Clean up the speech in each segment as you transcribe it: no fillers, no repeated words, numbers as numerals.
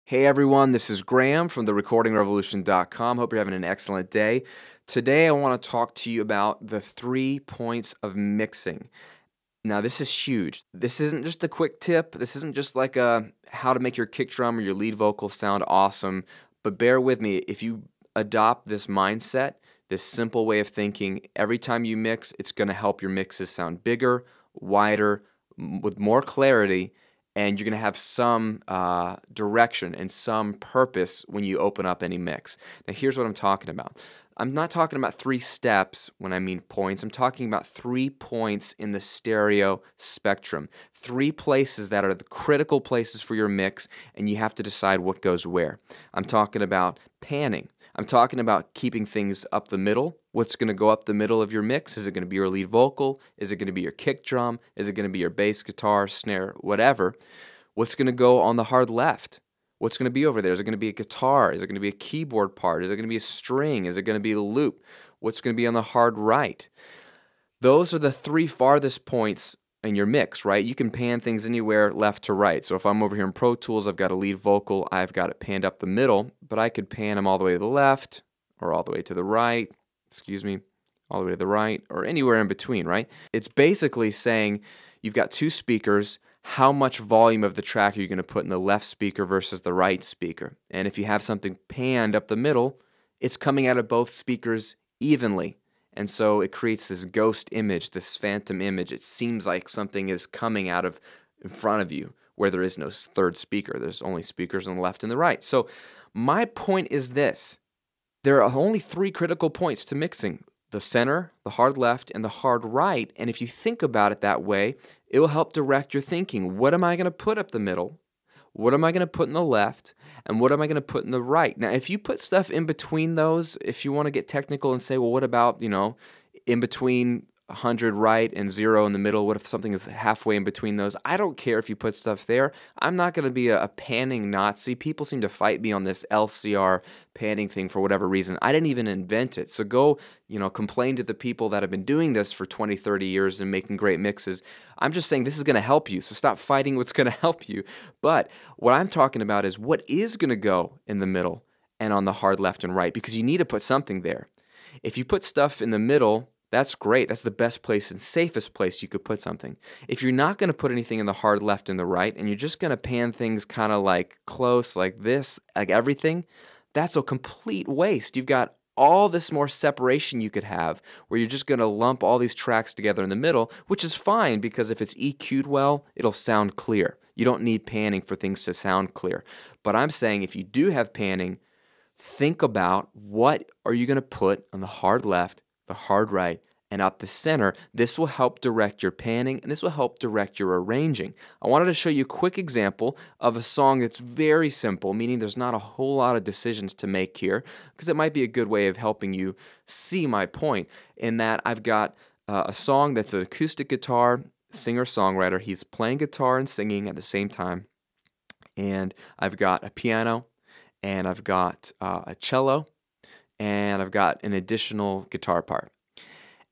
Hey everyone, this is Graham from therecordingrevolution.com. Hope you're having an excellent day. Today I want to talk to you about the 3 points of mixing. Now this is huge. This isn't just a quick tip. This isn't just like a how to make your kick drum or your lead vocal sound awesome. But bear with me, if you adopt this mindset, this simple way of thinking, every time you mix, it's going to help your mixes sound bigger, wider, with more clarity, and you're going to have some direction and some purpose when you open up any mix. Now here's what I'm talking about. I'm not talking about 3 steps when I mean points. I'm talking about 3 points in the stereo spectrum. 3 places that are the critical places for your mix, and you have to decide what goes where. I'm talking about panning. I'm talking about keeping things up the middle. What's going to go up the middle of your mix? Is it going to be your lead vocal? Is it going to be your kick drum? Is it going to be your bass guitar, snare, whatever? What's going to go on the hard left? What's going to be over there? Is it going to be a guitar? Is it going to be a keyboard part? Is it going to be a string? Is it going to be a loop? What's going to be on the hard right? Those are the 3 farthest points in your mix, right? You can pan things anywhere left to right. So if I'm over here in Pro Tools, I've got a lead vocal, I've got it panned up the middle, but I could pan them all the way to the left or all the way to the right, all the way to the right, or anywhere in between, right? It's basically saying you've got 2 speakers, how much volume of the track are you going to put in the left speaker versus the right speaker? And if you have something panned up the middle, it's coming out of both speakers evenly. And so it creates this ghost image, this phantom image. It seems like something is coming out of in front of you where there is no third speaker. There's only speakers on the left and the right. So my point is this. There are only 3 critical points to mixing: the center, the hard left, and the hard right. And if you think about it that way, it will help direct your thinking. What am I going to put up the middle? What am I going to put in the left? And what am I going to put in the right? Now, if you put stuff in between those, if you want to get technical and say, well, what about, in between 100 right and 0 in the middle? What if something is halfway in between those? I don't care if you put stuff there. I'm not going to be a panning Nazi. People seem to fight me on this LCR panning thing for whatever reason. I didn't even invent it. So go, complain to the people that have been doing this for 20, 30 years and making great mixes. I'm just saying this is going to help you. So stop fighting what's going to help you. But what I'm talking about is what is going to go in the middle and on the hard left and right, because you need to put something there. If you put stuff in the middle, that's great. That's the best place and safest place you could put something. If you're not going to put anything in the hard left and the right, and you're just going to pan things kind of like close like this, like everything, that's a complete waste. You've got all this more separation you could have where you're just going to lump all these tracks together in the middle, which is fine because if it's EQ'd well, it'll sound clear. You don't need panning for things to sound clear. But I'm saying if you do have panning, think about what are you going to put on the hard left, the hard right, and up the center. This will help direct your panning, and this will help direct your arranging. I wanted to show you a quick example of a song that's very simple, meaning there's not a whole lot of decisions to make here, because it might be a good way of helping you see my point, in that I've got a song that's an acoustic guitar, singer-songwriter. He's playing guitar and singing at the same time, and I've got a piano, and I've got a cello, and I've got an additional guitar part.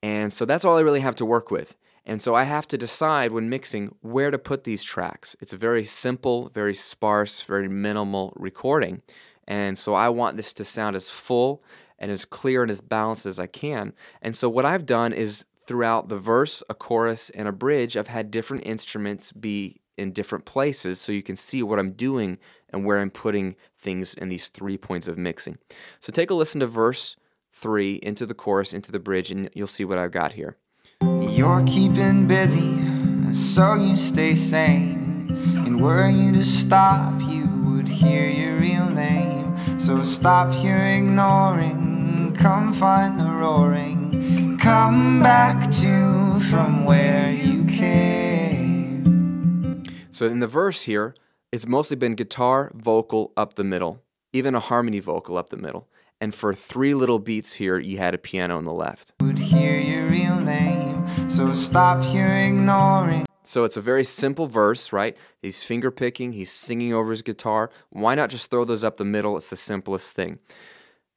And so that's all I really have to work with. And so I have to decide when mixing where to put these tracks. It's a very simple, very sparse, very minimal recording. And so I want this to sound as full and as clear and as balanced as I can. And so what I've done is throughout the verse, a chorus, and a bridge, I've had different instruments be in different places so you can see what I'm doing and where I'm putting things in these 3 points of mixing. So take a listen to verse 3 into the chorus, into the bridge, and you'll see what I've got here. You're keeping busy, so you stay sane. And were you to stop, you would hear your real name. So stop your ignoring, come find the roaring. Come back to from where you came. So in the verse here, it's mostly been guitar, vocal up the middle, even a harmony vocal up the middle. And for 3 little beats here, you had a piano on the left. Would hear your real name, so stop your ignoring. So it's a very simple verse, right? He's finger picking, he's singing over his guitar. Why not just throw those up the middle? It's the simplest thing.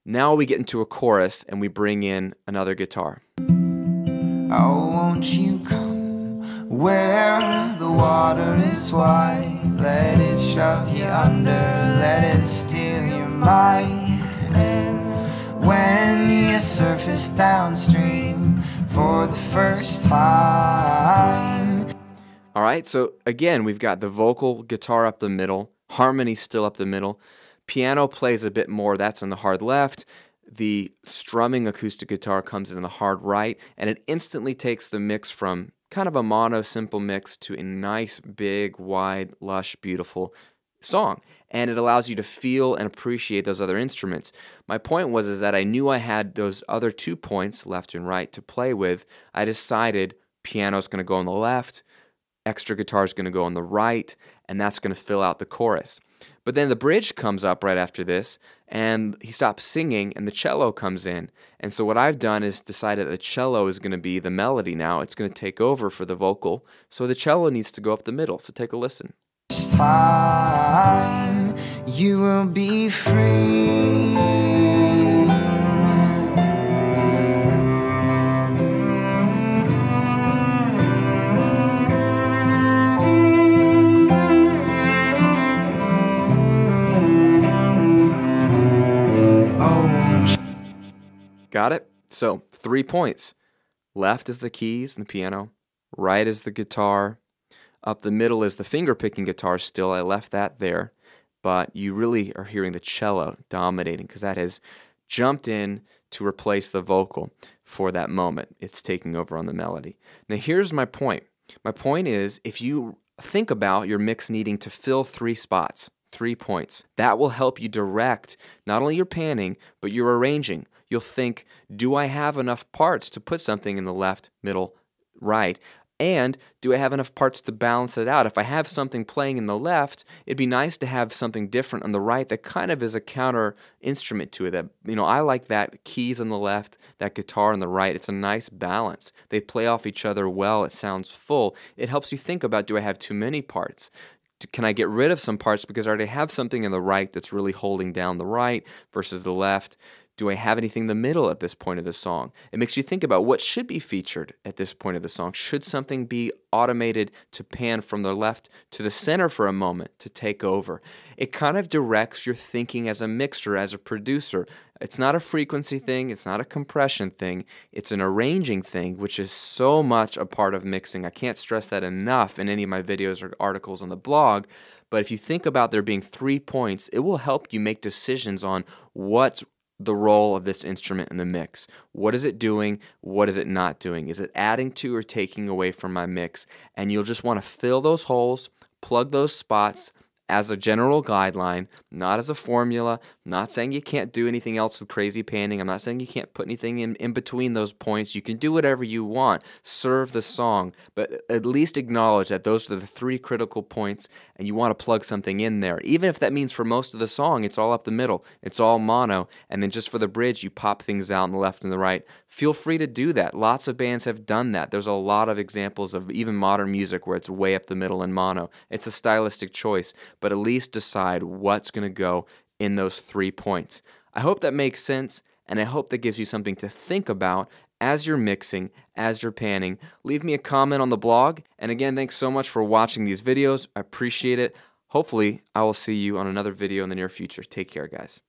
Now we get into a chorus and we bring in another guitar. Oh, won't you come? where the water is wide. Let it shove you under, let it steal your mind. And when you surface downstream for the first time. All right, so again, we've got the vocal, guitar up the middle, harmony still up the middle. Piano plays a bit more, that's on the hard left. The strumming acoustic guitar comes in the hard right, and it instantly takes the mix from kind of a mono simple mix to a nice, big, wide, lush, beautiful song. And it allows you to feel and appreciate those other instruments. My point was that I knew I had those other 2 points, left and right, to play with. I decided piano's going to go on the left, extra guitar is going to go on the right, and that's going to fill out the chorus. But then the bridge comes up right after this, and he stops singing, and the cello comes in. And so what I've done is decided that the cello is going to be the melody now. It's going to take over for the vocal, so the cello needs to go up the middle. So take a listen. Time you will be free. Got it? So 3 points. Left is the keys and the piano. Right is the guitar. Up the middle is the finger-picking guitar still. I left that there. But you really are hearing the cello dominating because that has jumped in to replace the vocal for that moment. It's taking over on the melody. Now here's my point. My point is if you think about your mix needing to fill 3 spots, 3 points, that will help you direct not only your panning, but your arranging. You'll think, do I have enough parts to put something in the left, middle, right? And do I have enough parts to balance it out? If I have something playing in the left, it'd be nice to have something different on the right that kind of is a counter instrument to it. That, I like that keys on the left, that guitar on the right. It's a nice balance. They play off each other well. It sounds full. It helps you think about, do I have too many parts? Can I get rid of some parts because I already have something in the right that's really holding down the right versus the left? Do I have anything in the middle at this point of the song? It makes you think about what should be featured at this point of the song. Should something be automated to pan from the left to the center for a moment to take over? It kind of directs your thinking as a mixer, as a producer. It's not a frequency thing. It's not a compression thing. It's an arranging thing, which is so much a part of mixing. I can't stress that enough in any of my videos or articles on the blog. But if you think about there being 3 points, it will help you make decisions on what's the role of this instrument in the mix. What is it doing? What is it not doing? Is it adding to or taking away from my mix? And you'll just want to fill those holes, plug those spots as a general guideline, not as a formula. I'm not saying you can't do anything else with crazy panning. I'm not saying you can't put anything in between those points. You can do whatever you want. Serve the song, but at least acknowledge that those are the 3 critical points and you want to plug something in there. Even if that means for most of the song, it's all up the middle. It's all mono. And then just for the bridge, you pop things out on the left and the right. Feel free to do that. Lots of bands have done that. There's a lot of examples of even modern music where it's way up the middle in mono. It's a stylistic choice, but at least decide what's going to go in those 3 points. I hope that makes sense, and I hope that gives you something to think about as you're mixing, as you're panning. Leave me a comment on the blog, and again, thanks so much for watching these videos. I appreciate it. Hopefully, I will see you on another video in the near future. Take care, guys.